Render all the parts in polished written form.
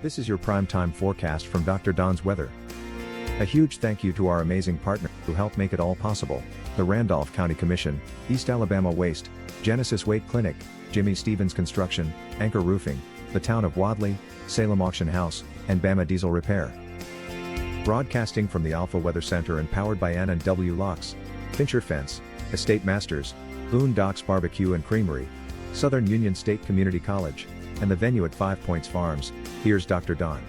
This is your primetime forecast from Dr. Don's Weather. A huge thank you to our amazing partner who helped make it all possible: the Randolph County Commission, East Alabama Waste, Genesis Weight Clinic, Jimmy Stevens Construction, Anchor Roofing, the Town of Wadley, Salem Auction House, and Bama Diesel Repair. Broadcasting from the Alpha Weather Center and powered by N&W Locks, Fincher Fence, Estate Masters, Boone Docks Barbecue and Creamery, Southern Union State Community College, and the venue at 5 Points Farms, here's Dr. Don.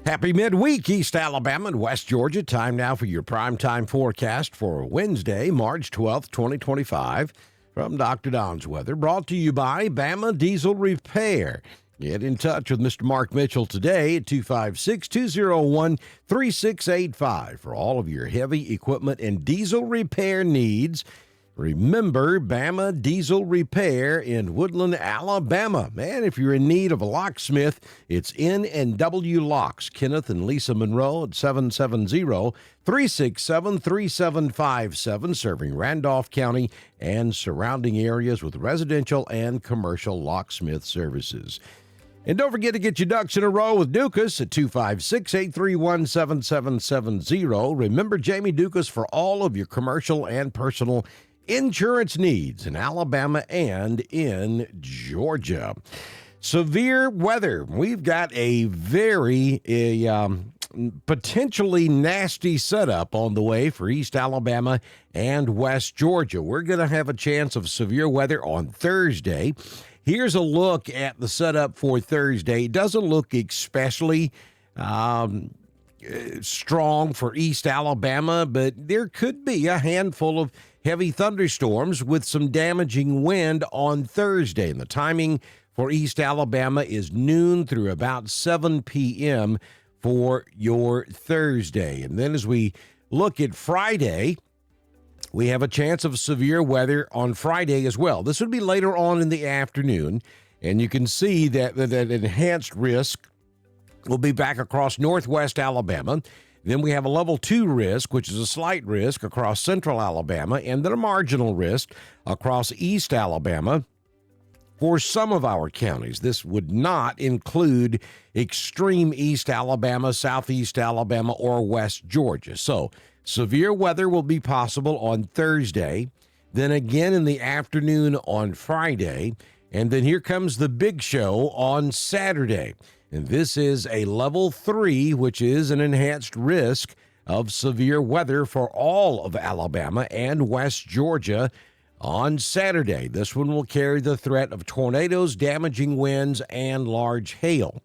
Happy midweek, East Alabama and West Georgia. Time now for your primetime forecast for Wednesday, March 12th, 2025. From Dr. Don's Weather, brought to you by Bama Diesel Repair. Get in touch with Mr. Mark Mitchell today at 256-201-3685 for all of your heavy equipment and diesel repair needs. Remember, Bama Diesel Repair in Woodland, Alabama. Man, if you're in need of a locksmith, it's N&W Locks. Kenneth and Lisa Monroe at 770-367-3757, serving Randolph County and surrounding areas with residential and commercial locksmith services. And don't forget to get your ducks in a row with Dukas at 256-831-7770. Remember Jamie Dukas for all of your commercial and personal insurance needs in Alabama and in Georgia. Severe weather. We've got a very potentially nasty setup on the way for East Alabama and West Georgia. We're going to have a chance of severe weather on Thursday. Here's a look at the setup for Thursday. It doesn't look especially strong for East Alabama, but there could be a handful of heavy thunderstorms with some damaging wind on Thursday. And the timing for East Alabama is noon through about 7 p.m. for your Thursday. And then as we look at Friday, we have a chance of severe weather on Friday as well. This would be later on in the afternoon, and you can see that enhanced risk will be back across northwest Alabama. Then we have a level 2 risk, which is a slight risk across central Alabama, and then a marginal risk across east Alabama for some of our counties. This would not include extreme east Alabama, southeast Alabama, or west Georgia. So severe weather will be possible on Thursday, then again in the afternoon on Friday, and then here comes the big show on Saturday. And this is a level 3, which is an enhanced risk of severe weather for all of Alabama and West Georgia on Saturday. This one will carry the threat of tornadoes, damaging winds, and large hail.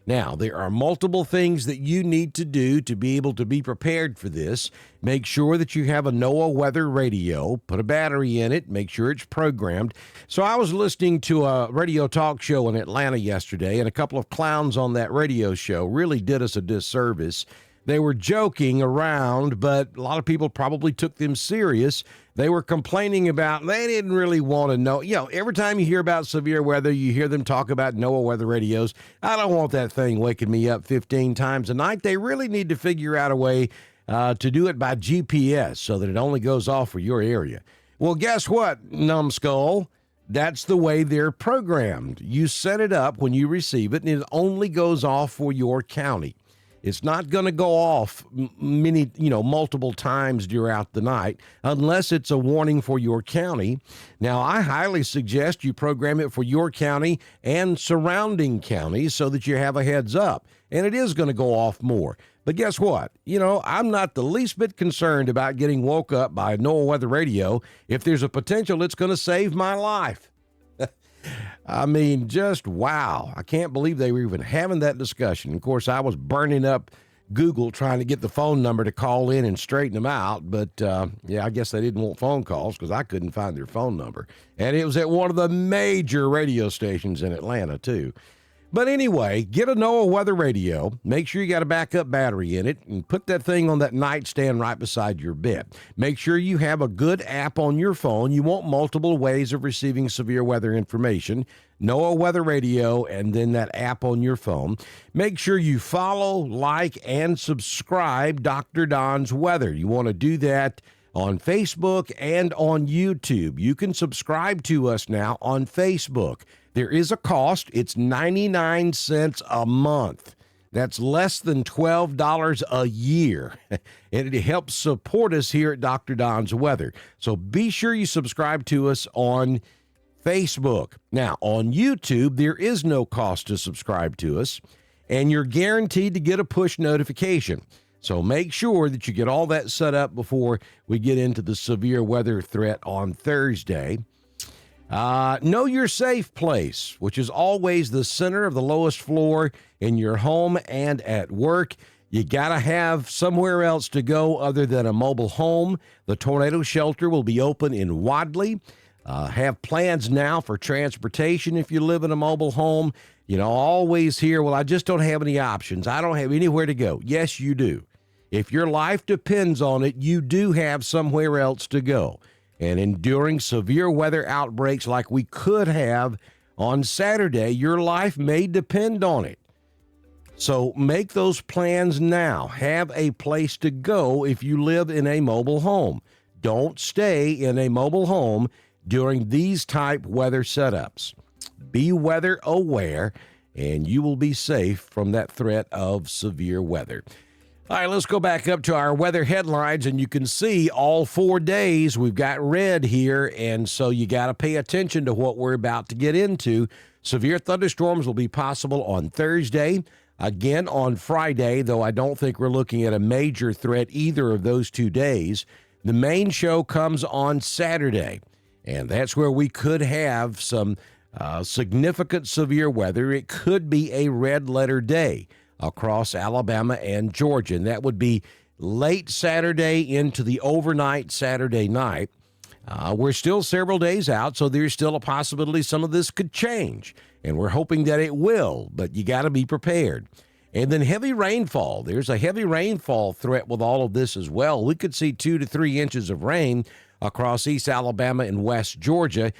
Now, there are multiple things that you need to do to be able to be prepared for this. Make sure that you have a NOAA weather radio, put a battery in it, make sure it's programmed. So I was listening to a radio talk show in Atlanta yesterday, and a couple of clowns on that radio show really did us a disservice. They were joking around, but a lot of people probably took them serious. They were complaining about, they didn't really want to know. You know, every time you hear about severe weather, you hear them talk about NOAA weather radios. I don't want that thing waking me up 15 times a night. They really need to figure out a way to do it by GPS so that it only goes off for your area. Well, guess what, numbskull? That's the way they're programmed. You set it up when you receive it, and it only goes off for your county. It's not going to go off multiple times throughout the night unless it's a warning for your county. Now, I highly suggest you program it for your county and surrounding counties so that you have a heads up. And it is going to go off more. But guess what? I'm not the least bit concerned about getting woke up by a NOAA weather radio if there's a potential it's going to save my life. I mean, just wow. I can't believe they were even having that discussion. Of course, I was burning up Google trying to get the phone number to call in and straighten them out. But, I guess they didn't want phone calls because I couldn't find their phone number. And it was at one of the major radio stations in Atlanta, too. But anyway, get a NOAA weather radio. Make sure you got a backup battery in it and put that thing on that nightstand right beside your bed. Make sure you have a good app on your phone. You want multiple ways of receiving severe weather information. NOAA weather radio and then that app on your phone. Make sure you follow, like, and subscribe Dr. Don's Weather. You want to do that on Facebook and on YouTube. You can subscribe to us now on Facebook. There is a cost. It's 99 cents a month. That's less than $12 a year, and it helps support us here at Dr. Don's Weather. So be sure you subscribe to us on Facebook. Now, on YouTube, there is no cost to subscribe to us, and you're guaranteed to get a push notification. So make sure that you get all that set up before we get into the severe weather threat on Thursday. Know your safe place, which is always the center of the lowest floor in your home and at work. You got to have somewhere else to go other than a mobile home. The tornado shelter will be open in Wadley. Have plans now for transportation if you live in a mobile home. You know, always hear, well, I just don't have any options. I don't have anywhere to go. Yes, you do. If your life depends on it, you do have somewhere else to go. And enduring severe weather outbreaks like we could have on Saturday, your life may depend on it. So make those plans now. Have a place to go if you live in a mobile home. Don't stay in a mobile home during these type weather setups. Be weather aware, and you will be safe from that threat of severe weather. All right, let's go back up to our weather headlines, and you can see all 4 days we've got red here, and so you got to pay attention to what we're about to get into. Severe thunderstorms will be possible on Thursday, again on Friday, though I don't think we're looking at a major threat either of those 2 days. The main show comes on Saturday, and that's where we could have some significant severe weather. It could be a red letter day across Alabama and Georgia, and that would be late Saturday into the overnight Saturday night. We're still several days out, so there's still a possibility some of this could change, and we're hoping that it will, but you got to be prepared. And then heavy rainfall. There's a heavy rainfall threat with all of this as well. We could see 2 to 3 inches of rain across East Alabama and West Georgia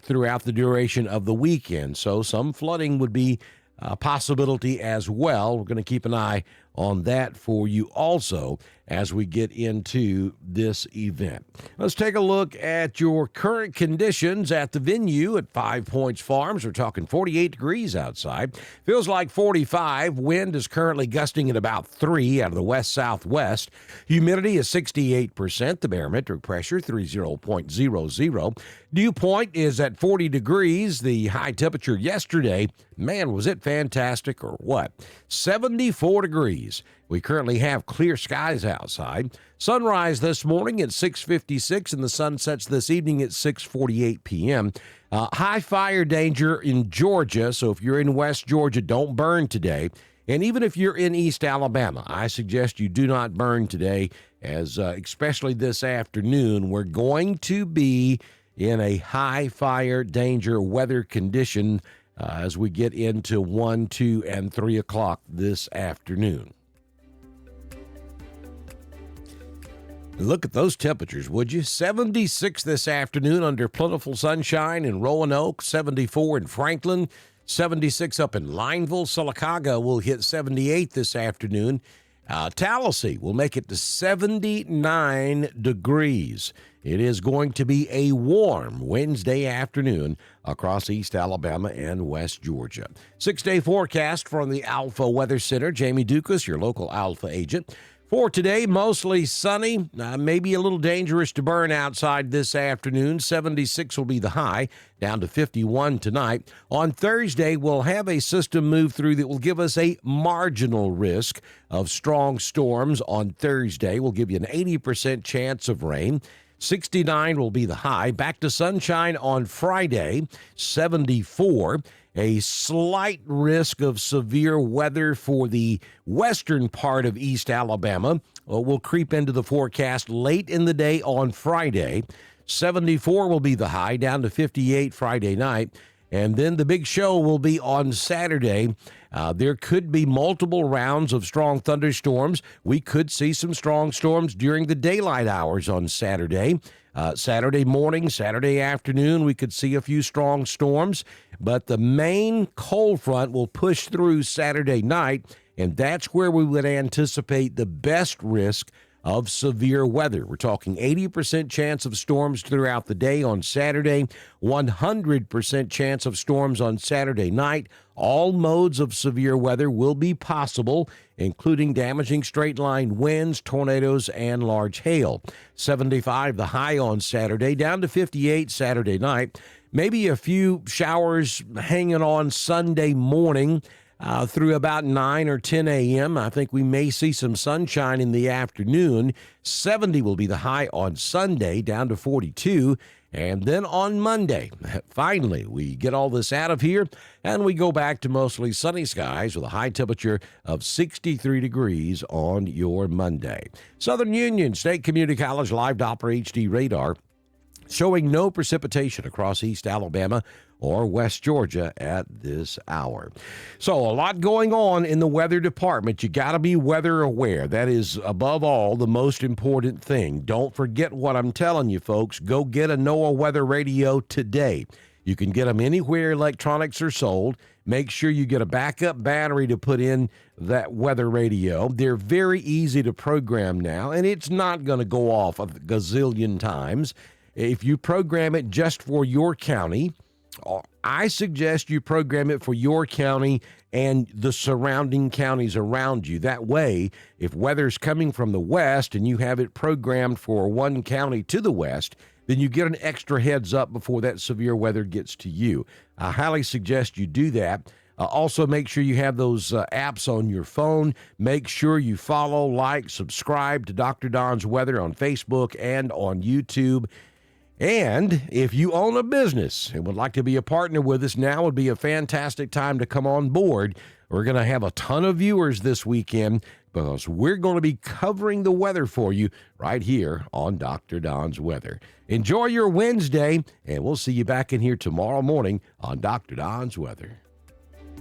throughout the duration of the weekend, so some flooding would be a possibility as well. We're going to keep an eye on that for you also as we get into this event. Let's take a look at your current conditions at the venue at 5 Points Farms. We're talking 48 degrees outside. Feels like 45. Wind is currently gusting at about 3 out of the west-southwest. Humidity is 68%. The barometric pressure, 30.00. Dew point is at 40 degrees. The high temperature yesterday, man, was it fantastic or what? 74 degrees. We currently have clear skies outside. Sunrise this morning at 6:56, and the sun sets this evening at 6:48 p.m. High fire danger in Georgia, so if you're in West Georgia, don't burn today. And even if you're in East Alabama, I suggest you do not burn today, as especially this afternoon, we're going to be in a high fire danger weather condition as we get into 1, 2, and 3 o'clock this afternoon. Look at those temperatures, would you? 76 this afternoon under plentiful sunshine in Roanoke, 74 in Franklin, 76 up in Lineville. Sylacauga will hit 78 this afternoon. Tallahassee will make it to 79 degrees. It is going to be a warm Wednesday afternoon across East Alabama and West Georgia. 6-day forecast from the Alpha Weather Center. Jamie Dukas, your local Alpha agent. For today, mostly sunny, maybe a little dangerous to burn outside this afternoon. 76 will be the high, down to 51 tonight. On Thursday, we'll have a system move through that will give us a marginal risk of strong storms on Thursday. We'll give you an 80% chance of rain. 69 will be the high. Back to sunshine on Friday, 74. A slight risk of severe weather for the western part of East Alabama will creep into the forecast late in the day on Friday. 74 will be the high, down to 58 Friday night. And then the big show will be on Saturday. There could be multiple rounds of strong thunderstorms. We could see some strong storms during the daylight hours on Saturday. Saturday morning, Saturday afternoon, we could see a few strong storms. But the main cold front will push through Saturday night, and that's where we would anticipate the best risk of severe weather. We're talking 80% chance of storms throughout the day on Saturday, 100% chance of storms on Saturday night. All modes of severe weather will be possible, including damaging straight-line winds, tornadoes, and large hail. 75 the high on Saturday, down to 58 Saturday night. Maybe a few showers hanging on Sunday morning through about 9 or 10 a.m. I think we may see some sunshine in the afternoon. 70 will be the high on Sunday, down to 42. And then on Monday, finally, we get all this out of here, and we go back to mostly sunny skies with a high temperature of 63 degrees on your Monday. Southern Union State Community College live Doppler HD radar showing no precipitation across East Alabama or West Georgia at this hour. So a lot going on in the weather department. You got to be weather aware. That is, above all, the most important thing. Don't forget what I'm telling you, folks. Go get a NOAA weather radio today. You can get them anywhere electronics are sold. Make sure you get a backup battery to put in that weather radio. They're very easy to program now, and it's not going to go off a gazillion times. If you program it just for your county, I suggest you program it for your county and the surrounding counties around you. That way, if weather's coming from the west and you have it programmed for one county to the west, then you get an extra heads up before that severe weather gets to you. I highly suggest you do that. Also, make sure you have those apps on your phone. Make sure you follow, like, subscribe to Dr. Don's Weather on Facebook and on YouTube. And if you own a business and would like to be a partner with us, now would be a fantastic time to come on board. We're going to have a ton of viewers this weekend because we're going to be covering the weather for you right here on Dr. Don's Weather. Enjoy your Wednesday, and we'll see you back in here tomorrow morning on Dr. Don's Weather.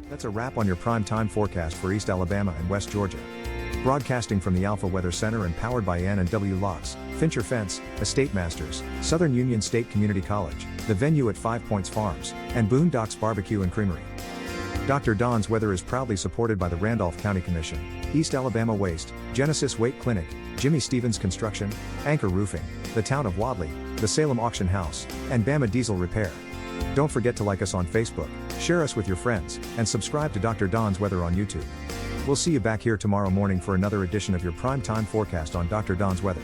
That's a wrap on your prime time forecast for East Alabama and West Georgia. Broadcasting from the Alpha Weather Center and powered by N&W Locks, Fincher Fence, Estate Masters, Southern Union State Community College, the venue at 5 Points Farms, and Boondocks Barbecue and Creamery. Dr. Don's Weather is proudly supported by the Randolph County Commission, East Alabama Waste, Genesis Weight Clinic, Jimmy Stevens Construction, Anchor Roofing, the Town of Wadley, the Salem Auction House, and Bama Diesel Repair. Don't forget to like us on Facebook, share us with your friends, and subscribe to Dr. Don's Weather on YouTube. We'll see you back here tomorrow morning for another edition of your prime time forecast on Dr. Don's Weather.